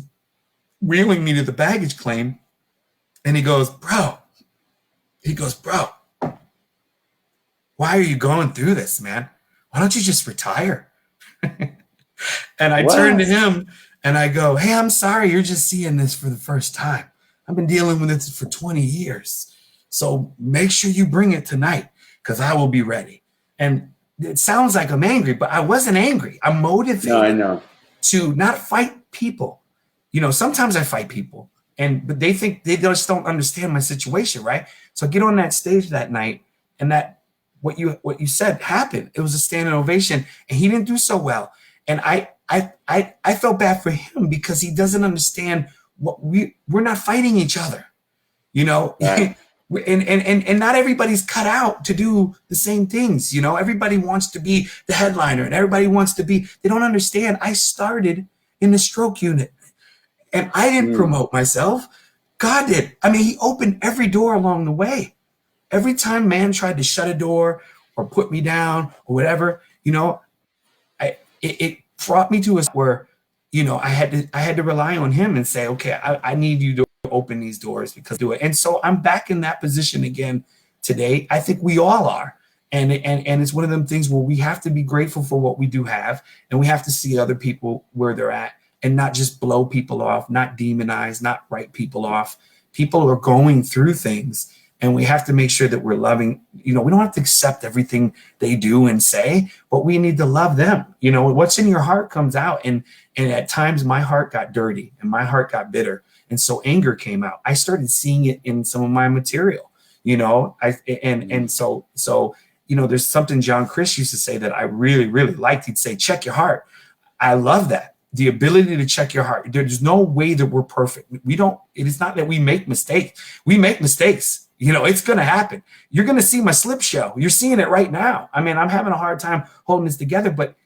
wheeling me to the baggage claim. And he goes, bro, why are you going through this, man? Why don't you just retire? And I turn to him and I go, hey, I'm sorry. You're just seeing this for the first time. I've been dealing with this for 20 years. So make sure you bring it tonight because I will be ready. And it sounds like I'm angry, but I wasn't angry. I'm motivated to not fight people. Sometimes I fight people, but they think they just don't understand my situation, right? So I get on that stage that night, and that what you said happened. It was a standing ovation, and he didn't do so well. And I felt bad for him because he doesn't understand what we're not fighting each other, Right. And not everybody's cut out to do the same things. Everybody wants to be the headliner and everybody wants to be, they don't understand. I started in the stroke unit and I didn't promote myself. God did. He opened every door along the way. Every time man tried to shut a door or put me down or whatever, it brought me to a where, I had to rely on him and say, okay, I need you to open these doors because do it. And so I'm back in that position again today. I think we all are. And it's one of them things where we have to be grateful for what we do have. And we have to see other people where they're at and not just blow people off, not demonize, not write people off. People are going through things. And we have to make sure that we're loving, we don't have to accept everything they do and say, but we need to love them. What's in your heart comes out. And at times my heart got dirty and my heart got bitter. And so anger came out. I started seeing it in some of my material, so there's something John Chris used to say that I really, really liked. He'd say, check your heart. I love that. The ability to check your heart. There's no way that we're perfect. It is not that we make mistakes. We make mistakes. It's going to happen. You're going to see my slip show. You're seeing it right now. I mean, I'm having a hard time holding this together, but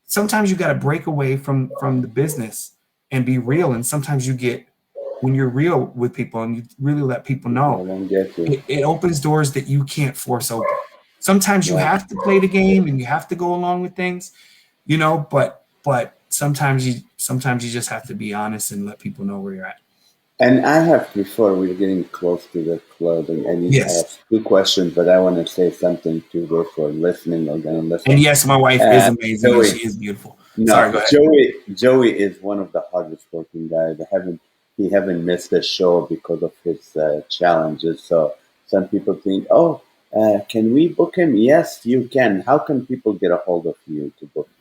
sometimes you got to break away from the business and be real. And sometimes when you're real with people and you really let people know, it opens doors that you can't force open. Sometimes you have to play the game and you have to go along with things, but sometimes you just have to be honest and let people know where you're at. And I have, before we're getting close to the closing, I need to ask 2 questions, but I want to say something to those who are listening or going to listen. And yes, my wife is amazing. Joey, she is beautiful. No, Sorry, go ahead. Joey is one of the hardest working guys. He haven't missed a show because of his challenges. So some people think, can we book him? Yes, you can. How can people get a hold of you to book him?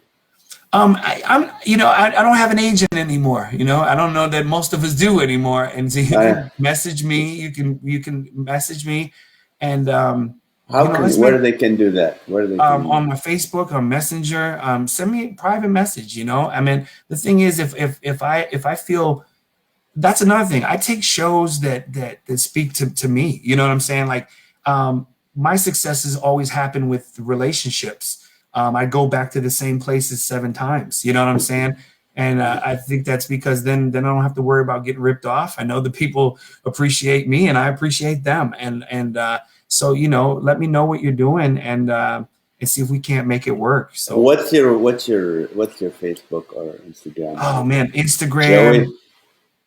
I don't have an agent anymore. I don't know that most of us do anymore. And so you can message me. You can message me, and where they can do that? Where they on my Facebook, on Messenger. Send me a private message. I mean, the thing is, if I feel, that's another thing. I take shows that speak to me. You know what I'm saying? Like, my successes always happen with relationships. I go back to the same places 7 times. You know what I'm saying? And I think that's because then I don't have to worry about getting ripped off. I know the people appreciate me and I appreciate them. And so, let me know what you're doing and see if we can't make it work. So what's your Facebook or Instagram? Oh man, Instagram.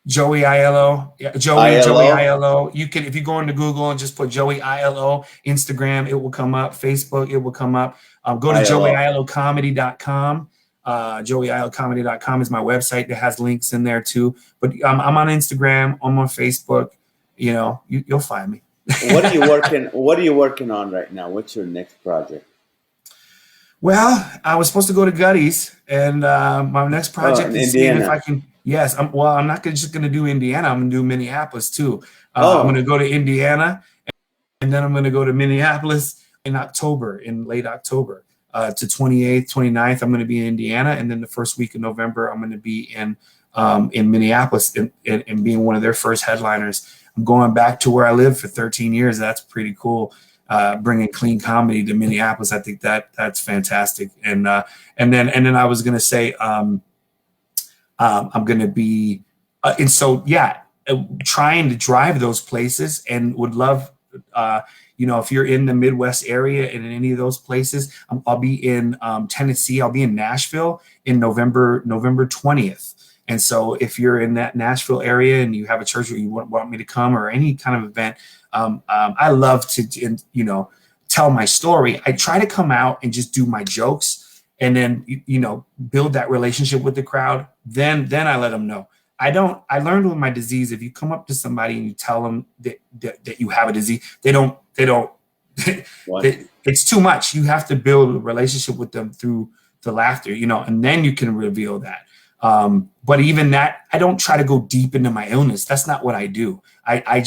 Joey ILO. Yeah, Joey ILO. You can, if you go into Google and just put Joey ILO, Instagram, it will come up. Facebook, it will come up. Go to joeyilocomedy.com. joeyilocomedy.com is my website that has links in there too. But I'm on Instagram, I'm on Facebook. You'll find me. What are you working on right now? What's your next project? Well, I was supposed to go to Gutties, and my next project is seeing if I can. Yes, I'm not just going to do Indiana. I'm going to do Minneapolis too. I'm going to go to Indiana, and then I'm going to go to Minneapolis in late October, to 28th, 29th. I'm going to be in Indiana, and then the first week of November, I'm going to be in Minneapolis and being one of their first headliners. I'm going back to where I lived for 13 years. That's pretty cool. Bringing clean comedy to Minneapolis, I think that's fantastic. And then I was going to say. I'm going to be, trying to drive those places and would love, if you're in the Midwest area and in any of those places, I'll be in Tennessee. I'll be in Nashville in November 20th. And so if you're in that Nashville area and you have a church where you want me to come or any kind of event, I love to, tell my story. I try to come out and just do my jokes. And then, build that relationship with the crowd. Then I let them know. I learned with my disease, if you come up to somebody and you tell them that you have a disease, they don't, it's too much. You have to build a relationship with them through the laughter, and then you can reveal that. But even that, I don't try to go deep into my illness. That's not what I do. I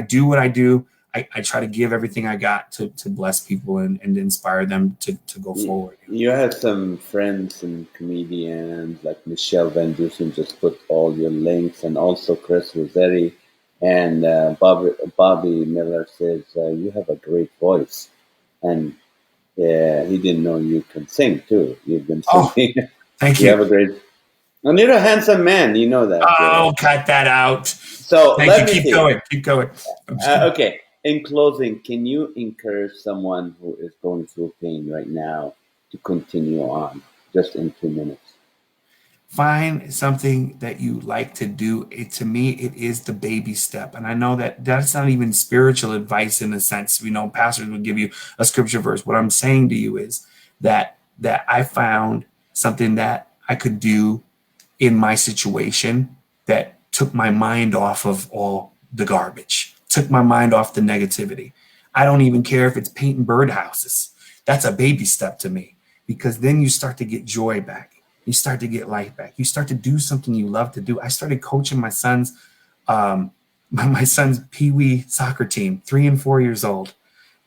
do what I do. I try to give everything I got to bless people and inspire them to go forward. You have some friends and comedians like Michelle Van Dusen just put all your links, and also Chris Rossetti and Bobby Miller says you have a great voice, and he didn't know you can sing too. You've been singing. Oh, thank you. You have a great. And you're a handsome man. You know that. Oh, cut that out. So Keep going. Okay. In closing, can you encourage someone who is going through pain right now to continue on, just in 2 minutes? Find something that you like to do. To me, it is the baby step. And I know that that's not even spiritual advice in a sense. Pastors would give you a scripture verse. What I'm saying to you is that I found something that I could do in my situation that took my mind off of all the garbage. Took my mind off the negativity. I don't even care if it's painting birdhouses. That's a baby step to me, because then you start to get joy back. You start to get life back. You start to do something you love to do. I started coaching my son's Pee-wee soccer team, 3 and 4 years old.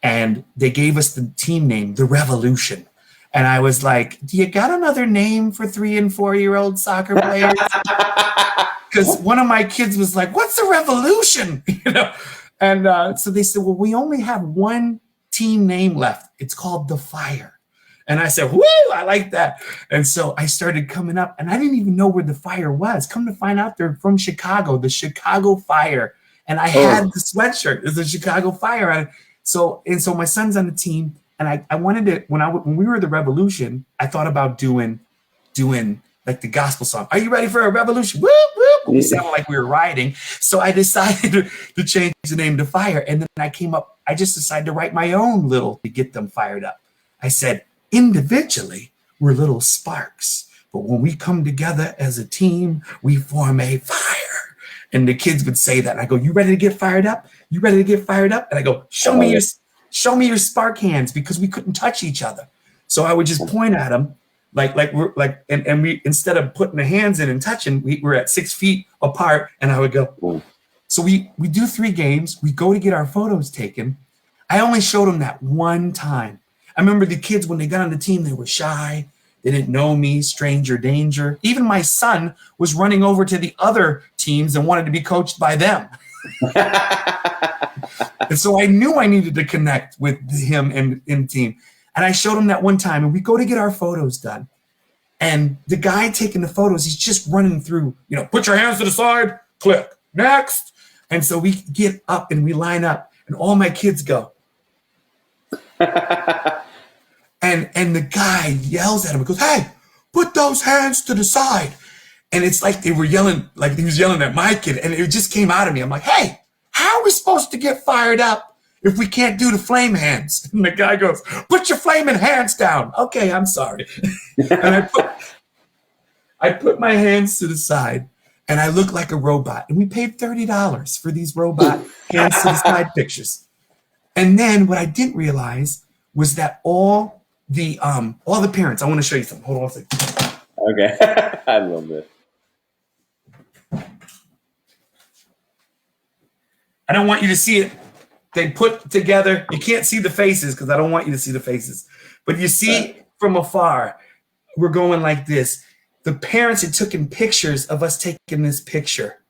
and they gave us the team name, the Revolution. And I was like, do you got another name for 3 and 4-year-old soccer players? Because one of my kids was like, what's the Revolution? And so they said, well, we only have one team name left. It's called the Fire. And I said, woo, I like that. And so I started coming up, and I didn't even know where the Fire was. Come to find out, they're from Chicago, the Chicago Fire. And I had the sweatshirt. There's a Chicago Fire on it. So my son's on the team, and I wanted to, when we were the Revolution, I thought about doing like the gospel song. Are you ready for a revolution? Whoop, whoop. We sounded like we were riding. So I decided to change the name to Fire. And then I just decided to write my own little to get them fired up. I said, individually, we're little sparks. But when we come together as a team, we form a fire. And the kids would say that. And I go, you ready to get fired up? You ready to get fired up? And I go, show me your spark hands, because we couldn't touch each other. So I would just point at them. And we, instead of putting the hands in and touching, we were at 6 feet apart, and I would go. So we do 3 games. We go to get our photos taken. I only showed them that one time. I remember the kids, when they got on the team, they were shy. They didn't know me, stranger danger. Even my son was running over to the other teams and wanted to be coached by them. And so I knew I needed to connect with him and in team. And I showed him that one time, and we go to get our photos done. And the guy taking the photos, he's just running through, put your hands to the side, click, next. And so we get up and we line up, and all my kids go. and the guy yells at him and goes, hey, put those hands to the side. And it's like they were yelling, like he was yelling at my kid. And it just came out of me. I'm like, hey, how are we supposed to get fired up if we can't do the flame hands? And the guy goes, put your flaming hands down. Okay, I'm sorry. And I put my hands to the side, and I look like a robot. And we paid $30 for these robot hands to the side pictures. And then what I didn't realize was that all the parents, I want to show you something. Hold on a second. Okay. I love it. I don't want you to see it. They put together, you can't see the faces because I don't want you to see the faces. But you see from afar, we're going like this. The parents had taken pictures of us taking this picture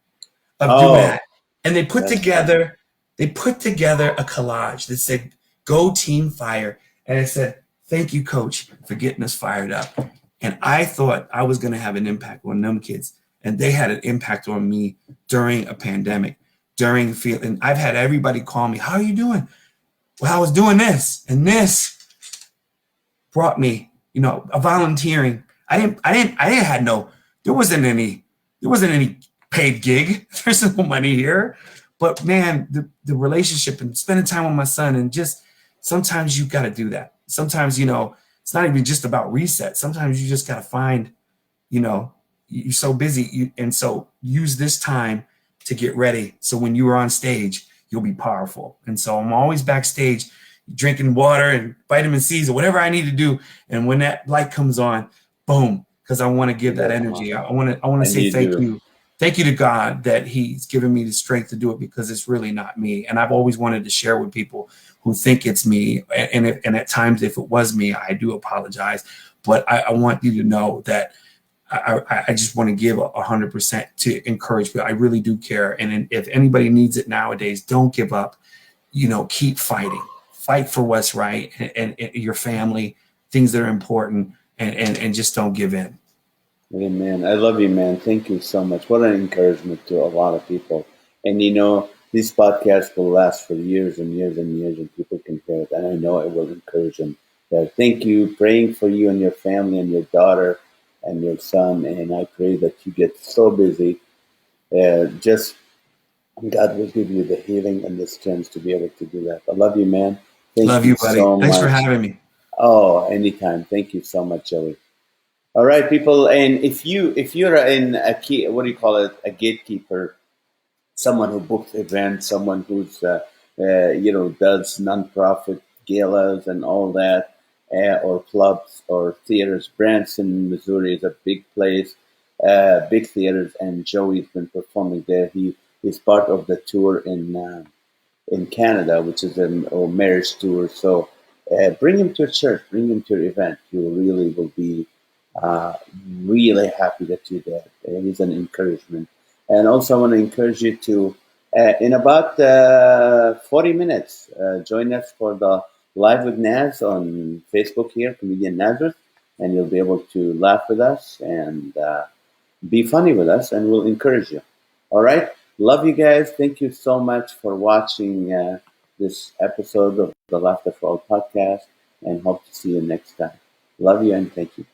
of doing that. And they put together a collage that said, go Team Fire. And it said, thank you, Coach, for getting us fired up. And I thought I was going to have an impact on them kids. And they had an impact on me during a pandemic. During the field, and I've had everybody call me, how are you doing? Well, I was doing this, and this brought me, a volunteering. There wasn't any paid gig. There's no money here. But man, the relationship and spending time with my son, and just sometimes you got to do that. Sometimes, it's not even just about reset. Sometimes you just got to find, you're so busy. And so use this time to get ready. So when you are on stage, you'll be powerful. And so I'm always backstage drinking water and vitamin C's or whatever I need to do. And when that light comes on, boom, because I want to give that energy. I want to say thank you. Thank you to God that he's given me the strength to do it, because it's really not me. And I've always wanted to share with people who think it's me. And at times, if it was me, I do apologize. But I want you to know that I just want to give 100% to encourage people. I really do care. And if anybody needs it nowadays, don't give up. Keep fighting. Fight for what's right and your family, things that are important, and just don't give in. Amen. I love you, man. Thank you so much. What an encouragement to a lot of people. And these podcasts will last for years and years and years, and people can hear it. And I know it will encourage them. Thank you. Praying for you and your family and your daughter and your son, and I pray that you get so busy. Just God will give you the healing and the strength to be able to do that. I love you, man. Love you, buddy. Thanks for having me. Oh, anytime. Thank you so much, Joey. All right, people. And if you're in a key, what do you call it? A gatekeeper, someone who books events, someone who's does nonprofit galas and all that. Or clubs or theaters. Branson, Missouri is a big place, big theaters, and Joey's been performing there. He's part of the tour in in Canada, which is a marriage tour. So bring him to a church, bring him to an event. You really will be uh, really happy that you're there. It is an encouragement. And also, I want to encourage you to, in about 40 minutes, join us for the Live with Naz on Facebook here, Comedian Nazareth, and you'll be able to laugh with us and be funny with us, and we'll encourage you. All right? Love you guys. Thank you so much for watching this episode of the Laughter for All podcast, and hope to see you next time. Love you and thank you.